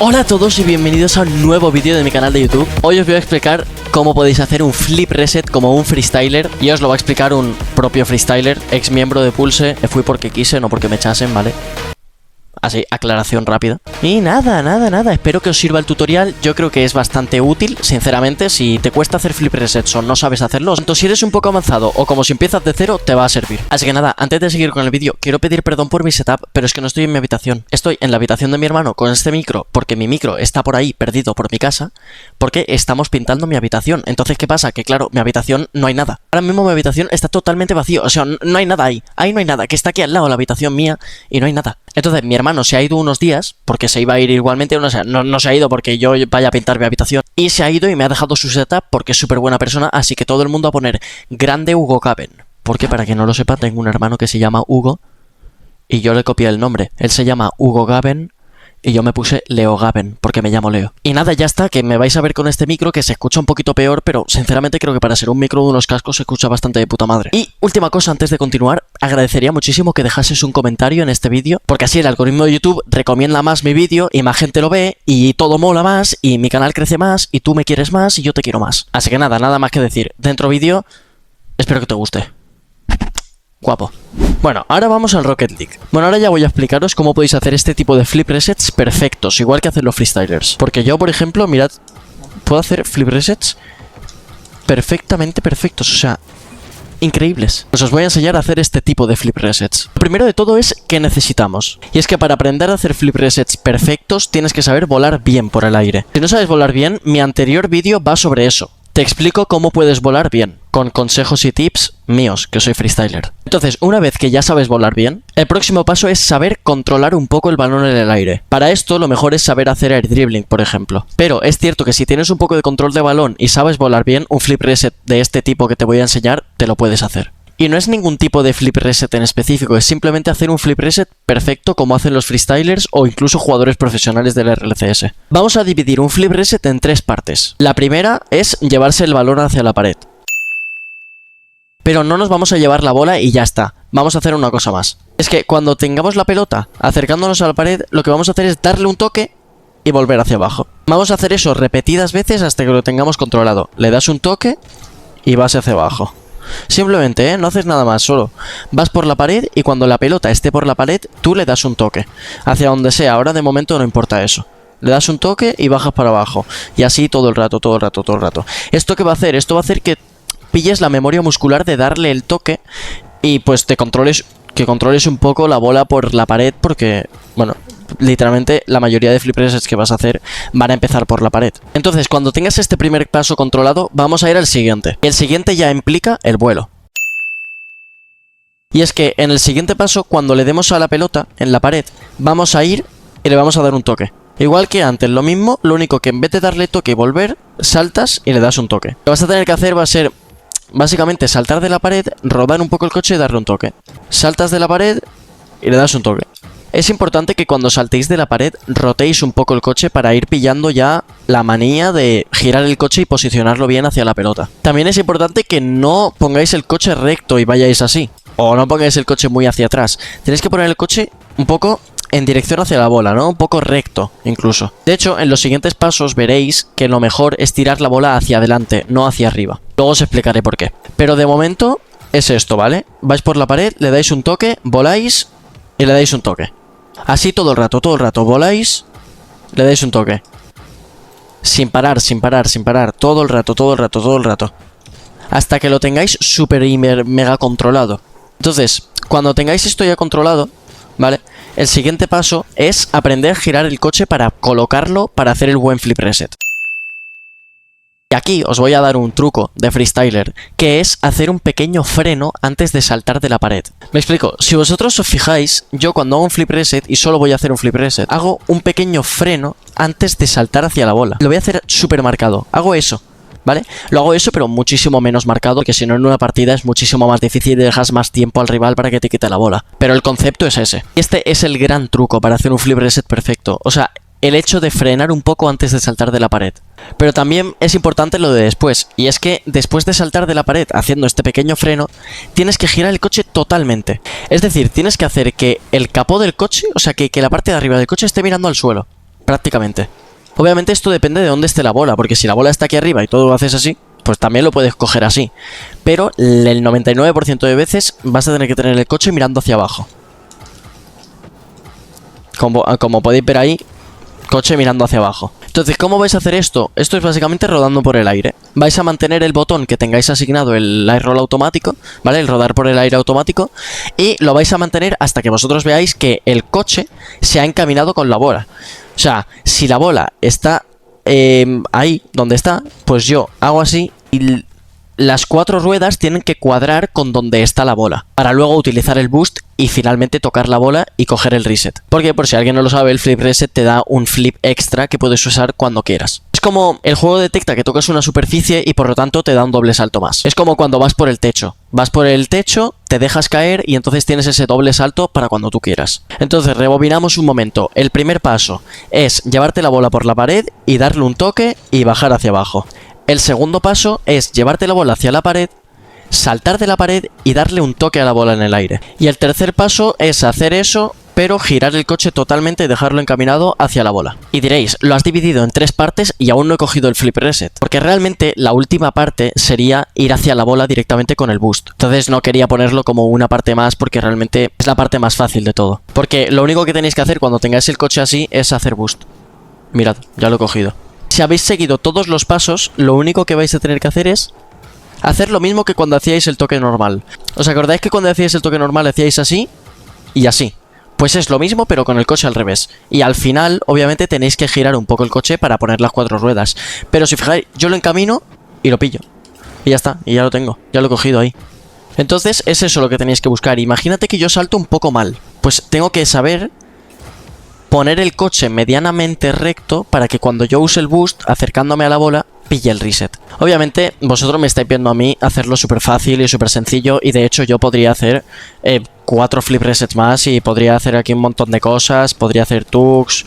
Hola a todos y bienvenidos a un nuevo vídeo de mi canal de YouTube. Hoy os voy a explicar cómo podéis hacer un flip reset como un freestyler. Y os lo va a explicar un propio freestyler, ex miembro de Pulse. Fui porque quise, no porque me echasen, ¿vale? Así, aclaración rápida. Y nada, espero que os sirva el tutorial. Yo creo que es bastante útil, sinceramente. Si te cuesta hacer flip resets o no sabes hacerlos, tanto si eres un poco avanzado o como si empiezas de cero, te va a servir. Así que nada, antes de seguir con el vídeo, quiero pedir perdón por mi setup, pero es que no estoy en mi habitación. Estoy en la habitación de mi hermano con este micro, porque mi micro está por ahí, perdido por mi casa, porque estamos pintando mi habitación. Entonces, ¿qué pasa? Que claro, mi habitación no hay nada. Ahora mismo mi habitación está totalmente vacío, o sea, no hay nada ahí. Ahí no hay nada, que está aquí al lado la habitación mía y no hay nada. Entonces mi hermano se ha ido unos días, porque se iba a ir igualmente, no se ha ido porque yo vaya a pintar mi habitación, y se ha ido y me ha dejado su setup porque es súper buena persona, así que todo el mundo a poner grande Hugo Gaben, porque para quien no lo sepa, tengo un hermano que se llama Hugo, y yo le copié el nombre. Él se llama Hugo Gaben, y yo me puse Leo Gaben, porque me llamo Leo. Y nada, ya está, que me vais a ver con este micro que se escucha un poquito peor, pero sinceramente creo que para ser un micro de unos cascos se escucha bastante de puta madre. Y última cosa antes de continuar, agradecería muchísimo que dejases un comentario en este vídeo, porque así el algoritmo de YouTube recomienda más mi vídeo y más gente lo ve, y todo mola más, y mi canal crece más, y tú me quieres más, y yo te quiero más. Así que nada más que decir. Dentro vídeo, espero que te guste. Guapo. Bueno, ahora vamos al Rocket League. Bueno, ahora ya voy a explicaros cómo podéis hacer este tipo de flip resets perfectos, igual que hacen los freestylers. Porque yo, por ejemplo, mirad, puedo hacer flip resets perfectamente perfectos, o sea, increíbles. Pues os voy a enseñar a hacer este tipo de flip resets. Lo primero de todo es que necesitamos. Y es que para aprender a hacer flip resets perfectos tienes que saber volar bien por el aire. Si no sabes volar bien, mi anterior vídeo va sobre eso. Te explico cómo puedes volar bien, con consejos y tips míos, que soy freestyler. Entonces, una vez que ya sabes volar bien, el próximo paso es saber controlar un poco el balón en el aire. Para esto, lo mejor es saber hacer air dribbling, por ejemplo. Pero es cierto que si tienes un poco de control de balón y sabes volar bien, un flip reset de este tipo que te voy a enseñar, te lo puedes hacer. Y no es ningún tipo de flip reset en específico, es simplemente hacer un flip reset perfecto como hacen los freestylers o incluso jugadores profesionales del RLCS. Vamos a dividir un flip reset en tres partes. La primera es llevarse el balón hacia la pared. Pero no nos vamos a llevar la bola y ya está. Vamos a hacer una cosa más. Es que cuando tengamos la pelota acercándonos a la pared, lo que vamos a hacer es darle un toque y volver hacia abajo. Vamos a hacer eso repetidas veces hasta que lo tengamos controlado. Le das un toque y vas hacia abajo. Simplemente, no haces nada más, solo vas por la pared y cuando la pelota esté por la pared, tú le das un toque. Hacia donde sea, ahora de momento no importa eso. Le das un toque y bajas para abajo. Y así todo el rato. ¿Esto qué va a hacer? Esto va a hacer que pilles la memoria muscular de darle el toque y pues que controles un poco la bola por la pared porque, bueno, literalmente la mayoría de flip resets que vas a hacer van a empezar por la pared. Entonces, cuando tengas este primer paso controlado, vamos a ir al siguiente. El siguiente ya implica el vuelo. Y es que en el siguiente paso, cuando le demos a la pelota en la pared, vamos a ir y le vamos a dar un toque. Igual que antes, lo mismo, lo único que en vez de darle toque y volver, saltas y le das un toque. Lo que vas a tener que hacer va a ser básicamente saltar de la pared, rodar un poco el coche y darle un toque. Saltas de la pared y le das un toque. Es importante que cuando saltéis de la pared rotéis un poco el coche para ir pillando ya la manía de girar el coche y posicionarlo bien hacia la pelota. También es importante que no pongáis el coche recto y vayáis así. O no pongáis el coche muy hacia atrás. Tenéis que poner el coche un poco en dirección hacia la bola, ¿no? Un poco recto, incluso. De hecho, en los siguientes pasos veréis que lo mejor es tirar la bola hacia adelante, no hacia arriba. Luego os explicaré por qué. Pero de momento es esto, ¿vale? Vais por la pared, le dais un toque, voláis y le dais un toque. Así todo el rato, voláis, le dais un toque. Sin parar, todo el rato. Hasta que lo tengáis súper y mega controlado. Entonces, cuando tengáis esto ya controlado, ¿vale? El siguiente paso es aprender a girar el coche para colocarlo para hacer el buen flip reset. Y aquí os voy a dar un truco de freestyler, que es hacer un pequeño freno antes de saltar de la pared. Me explico, si vosotros os fijáis, yo cuando hago un flip reset, y solo voy a hacer un flip reset, hago un pequeño freno antes de saltar hacia la bola. Lo voy a hacer súper marcado, hago eso, ¿vale? Lo hago eso, pero muchísimo menos marcado, que si no en una partida es muchísimo más difícil y dejas más tiempo al rival para que te quite la bola. Pero el concepto es ese. Este es el gran truco para hacer un flip reset perfecto, o sea, el hecho de frenar un poco antes de saltar de la pared. Pero también es importante lo de después, y es que después de saltar de la pared haciendo este pequeño freno, tienes que girar el coche totalmente. Es decir, tienes que hacer que el capó del coche, o sea, que la parte de arriba del coche esté mirando al suelo. prácticamente. Obviamente esto depende de dónde esté la bola, porque si la bola está aquí arriba y todo lo haces así, pues también lo puedes coger así. Pero el 99% de veces vas a tener que tener el coche mirando hacia abajo. Como podéis ver ahí, coche mirando hacia abajo. Entonces, ¿cómo vais a hacer esto? Esto es básicamente rodando por el aire. Vais a mantener el botón que tengáis asignado, el air roll automático, ¿vale? El rodar por el aire automático. Y lo vais a mantener hasta que vosotros veáis que el coche se ha encaminado con la bola. O sea, si la bola está ahí donde está, pues yo hago así y las 4 ruedas tienen que cuadrar con donde está la bola, para luego utilizar el boost y finalmente tocar la bola y coger el reset. Porque por si alguien no lo sabe, el flip reset te da un flip extra que puedes usar cuando quieras. Es como el juego detecta que tocas una superficie y por lo tanto te da un doble salto más. Es como cuando vas por el techo. Vas por el techo, te dejas caer y entonces tienes ese doble salto para cuando tú quieras. Entonces rebobinamos un momento. El primer paso es llevarte la bola por la pared y darle un toque y bajar hacia abajo. El segundo paso es llevarte la bola hacia la pared, saltar de la pared y darle un toque a la bola en el aire. Y el tercer paso es hacer eso, pero girar el coche totalmente y dejarlo encaminado hacia la bola. Y diréis, lo has dividido en 3 partes y aún no he cogido el flip reset. Porque realmente la última parte sería ir hacia la bola directamente con el boost. Entonces no quería ponerlo como una parte más porque realmente es la parte más fácil de todo. Porque lo único que tenéis que hacer cuando tengáis el coche así es hacer boost. Mirad, ya lo he cogido. Si habéis seguido todos los pasos, lo único que vais a tener que hacer es hacer lo mismo que cuando hacíais el toque normal. ¿Os acordáis que cuando hacíais el toque normal hacíais así y así? Pues es lo mismo pero con el coche al revés. Y al final, obviamente, tenéis que girar un poco el coche para poner las 4 ruedas. Pero si fijáis, yo lo encamino y lo pillo. Y ya está, y ya lo tengo, ya lo he cogido ahí. Entonces es eso lo que tenéis que buscar. Imagínate que yo salto un poco mal. Pues tengo que saber poner el coche medianamente recto para que cuando yo use el boost, acercándome a la bola, pille el reset. Obviamente, vosotros me estáis viendo a mí hacerlo súper fácil y súper sencillo y de hecho yo podría hacer 4 flip resets más y podría hacer aquí un montón de cosas, podría hacer tugs,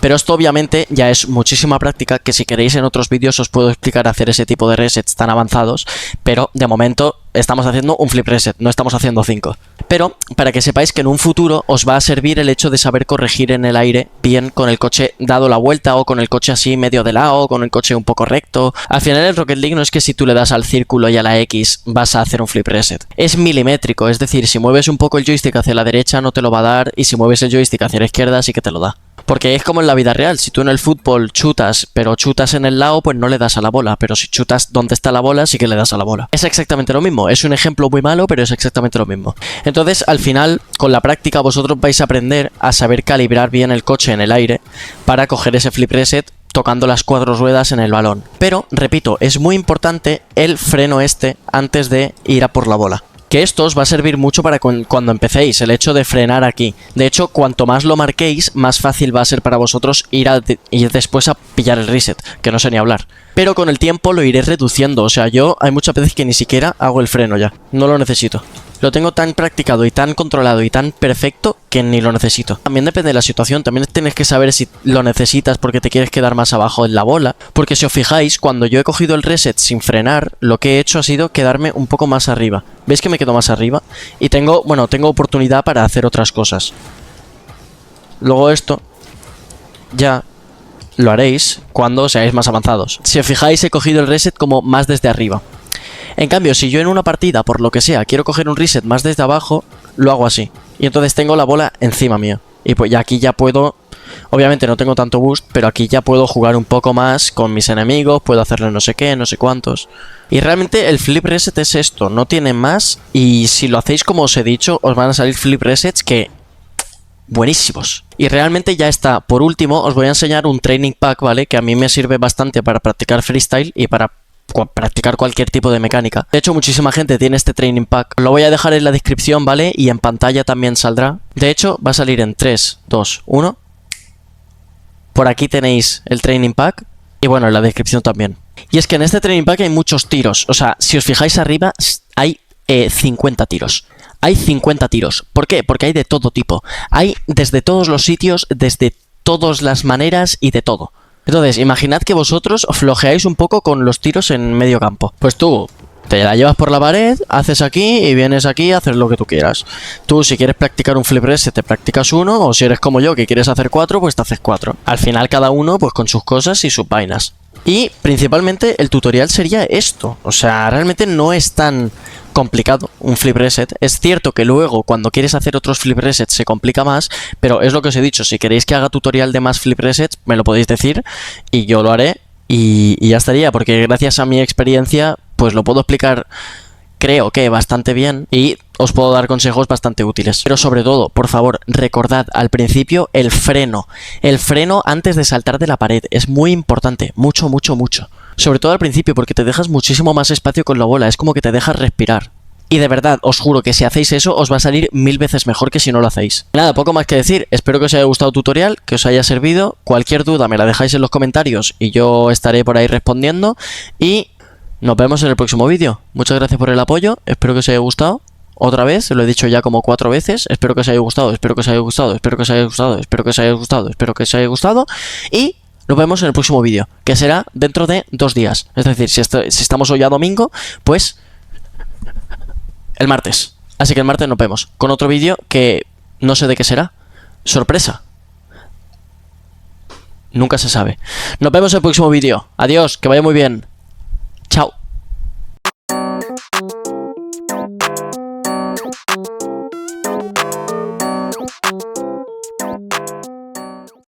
pero esto obviamente ya es muchísima práctica que si queréis en otros vídeos os puedo explicar hacer ese tipo de resets tan avanzados, pero de momento estamos haciendo un flip reset, no estamos haciendo 5. Pero para que sepáis que en un futuro os va a servir el hecho de saber corregir en el aire bien con el coche dado la vuelta o con el coche así medio de lado, con el coche un poco recto. Al final el Rocket League no es que si tú le das al círculo y a la X vas a hacer un flip reset. Es milimétrico, es decir, si mueves un poco el joystick hacia la derecha no te lo va a dar y si mueves el joystick hacia la izquierda sí que te lo da. Porque es como en la vida real, si tú en el fútbol chutas, pero chutas en el lado, pues no le das a la bola, pero si chutas donde está la bola, sí que le das a la bola. Es exactamente lo mismo, es un ejemplo muy malo, pero es exactamente lo mismo. Entonces, al final, con la práctica vosotros vais a aprender a saber calibrar bien el coche en el aire para coger ese flip reset tocando las 4 ruedas en el balón. Pero, repito, es muy importante el freno este antes de ir a por la bola. Que esto os va a servir mucho para cuando empecéis, el hecho de frenar aquí. De hecho, cuanto más lo marquéis, más fácil va a ser para vosotros ir después a pillar el reset, que no sé ni hablar. Pero con el tiempo lo iré reduciendo, o sea, yo hay muchas veces que ni siquiera hago el freno ya, no lo necesito. Lo tengo tan practicado y tan controlado y tan perfecto que ni lo necesito. También depende de la situación, también tienes que saber si lo necesitas porque te quieres quedar más abajo en la bola. Porque si os fijáis, cuando yo he cogido el reset sin frenar, lo que he hecho ha sido quedarme un poco más arriba. ¿Veis que me quedo más arriba? Y tengo oportunidad para hacer otras cosas. Luego esto ya lo haréis cuando seáis más avanzados. Si os fijáis, he cogido el reset como más desde arriba. En cambio, si yo en una partida, por lo que sea, quiero coger un reset más desde abajo, lo hago así. Y entonces tengo la bola encima mío. Y pues ya aquí ya puedo... Obviamente no tengo tanto boost, pero aquí ya puedo jugar un poco más con mis enemigos, puedo hacerle no sé qué, no sé cuántos. Y realmente el flip reset es esto, no tiene más. Y si lo hacéis como os he dicho, os van a salir flip resets que... buenísimos. Y realmente ya está. Por último, os voy a enseñar un training pack, ¿vale? Que a mí me sirve bastante para practicar freestyle y para practicar cualquier tipo de mecánica. De hecho, muchísima gente tiene este training pack. Lo voy a dejar en la descripción, ¿vale? Y en pantalla también saldrá. De hecho, va a salir en 3, 2, 1. Por aquí tenéis el training pack. Y bueno, en la descripción también. Y es que en este training pack hay muchos tiros. O sea, si os fijáis arriba, hay 50 tiros. Hay 50 tiros. ¿Por qué? Porque hay de todo tipo. Hay desde todos los sitios, desde todas las maneras y de todo. Entonces, imaginad que vosotros flojeáis un poco con los tiros en medio campo. Pues tú Te la llevas por la pared, haces aquí y vienes aquí a hacer lo que tú quieras. Tú, si quieres practicar un flip reset, te practicas uno, o si eres como yo, que quieres hacer 4, pues te haces 4. Al final, cada uno, pues con sus cosas y sus vainas. Y principalmente el tutorial sería esto. O sea, realmente no es tan complicado un flip reset. Es cierto que luego, cuando quieres hacer otros flip resets, se complica más, pero es lo que os he dicho. Si queréis que haga tutorial de más flip resets, me lo podéis decir y yo lo haré. Y ya estaría, porque gracias a mi experiencia, pues lo puedo explicar, creo que bastante bien, y os puedo dar consejos bastante útiles. Pero sobre todo, por favor, recordad al principio el freno. El freno antes de saltar de la pared. Es muy importante. Mucho, mucho, mucho. Sobre todo al principio, porque te dejas muchísimo más espacio con la bola. Es como que te dejas respirar. Y de verdad, os juro que si hacéis eso, os va a salir 1000 veces mejor que si no lo hacéis. Nada, poco más que decir. Espero que os haya gustado el tutorial, que os haya servido. Cualquier duda me la dejáis en los comentarios y yo estaré por ahí respondiendo. Y nos vemos en el próximo vídeo. Muchas gracias por el apoyo. Espero que os haya gustado. Otra vez, lo he dicho ya como 4 veces. Espero que os haya gustado, espero que os haya gustado, espero que os haya gustado, espero que os haya gustado, espero que os haya gustado. Y nos vemos en el próximo vídeo, que será dentro de 2 días. Es decir, si estamos hoy a domingo, pues el martes. Así que el martes nos vemos con otro vídeo que no sé de qué será. Sorpresa. Nunca se sabe. Nos vemos en el próximo vídeo. Adiós, que vaya muy bien.